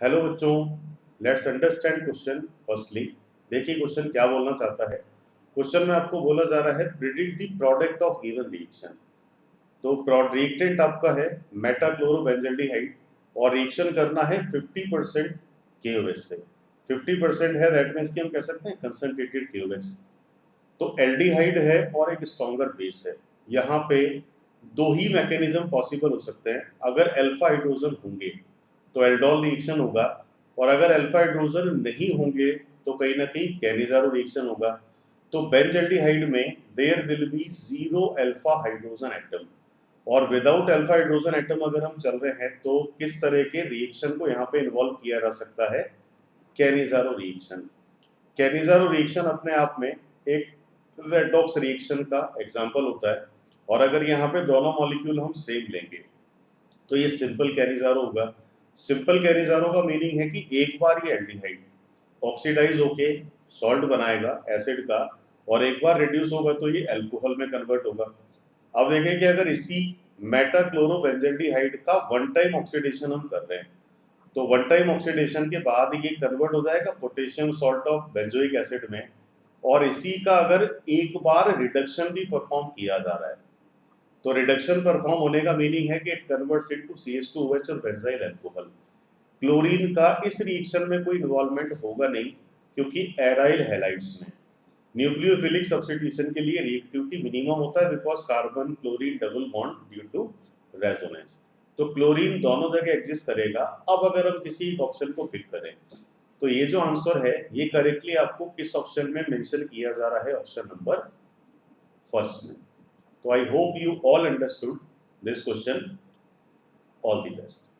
Hello बच्चों, let's understand question firstly. देखिए question क्या बोलना चाहता है। क्वेश्चन में आपको बोला जा रहा है predict the product of given reaction. तो रिएक्टेंट आपका है मेटाक्लोरोबेंजल्डिहाइड और रिएक्शन करना है 50% KOH से। 50% है, दैट मीन्स कि हम कह सकते हैं कंसंट्रेटेड KOH। तो एल्डिहाइड है और एक स्ट्रॉन्गर बेस है। यहाँ पे दो ही मैकेनिज्म पॉसिबल हो सकते हैं। अगर अल्फा हाइड्रोजन होंगे तो एल्डोल रिएक्शन होगा, और अगर अल्फा हाइड्रोजन नहीं होंगे तो कहीं ना कहीं कैनिजारो रिएक्शन होगा। तो बेंजल्डिहाइड में there will be zero alpha hydrogen atom, और विदाउट अल्फा हाइड्रोजन एटम अगर हम चल रहे हैं तो किस तरह के रिएक्शन को यहाँ पे इन्वॉल्व किया जा सकता है? Cannizzaro reaction. कैनिजारो रिएक्शन अपने आप में एक रेडॉक्स रिएक्शन का एग्जाम्पल होता है, और अगर यहाँ पे दोनों मॉलिक्यूल हम सेम लेंगे तो ये सिंपल कैनिजारो होगा। सिंपल कैनिजारो का मीनिंग है कि एक बार ये एल्डिहाइड ऑक्सीडाइज होके सॉल्ट बनाएगा एसिड का, और एक बार रिड्यूस होगा तो ये अल्कोहल में कन्वर्ट होगा। अब देखें कि अगर इसी मेटाक्लोरोबेंजल्डिहाइड का वन टाइम ऑक्सीडेशन हम कर रहे हैं तो वन टाइम ऑक्सीडेशन के बाद ये कन्वर्ट हो जाएगा potassium salt of benzoic acid में, और इसी का अगर एक बार रिडक्शन भी परफॉर्म किया जा रहा है तो रिडक्शन परफॉर्म होने का मीनिंग है कि इट कन्वर्ट्स इनटू CH2OH और बेंजाइल अल्कोहल। क्लोरीन का इस रिएक्शन में कोई इन्वॉल्वमेंट होगा नहीं, क्योंकि एराइल हैलाइड्स में न्यूक्लियोफिलिक सब्स्टिट्यूशन के लिए रिएक्टिविटी मिनिमम होता है, because carbon chlorine double bond due to resonance. तो क्लोरीन दोनों जगह एग्जिस्ट करेगा। अब अगर हम किसी एक ऑप्शन को पिक करें तो ये जो आंसर है ये करेक्टली आपको किस ऑप्शन में मेंशन किया जा रहा है? ऑप्शन नंबर फर्स्ट में। So I hope you all understood this question. All the best.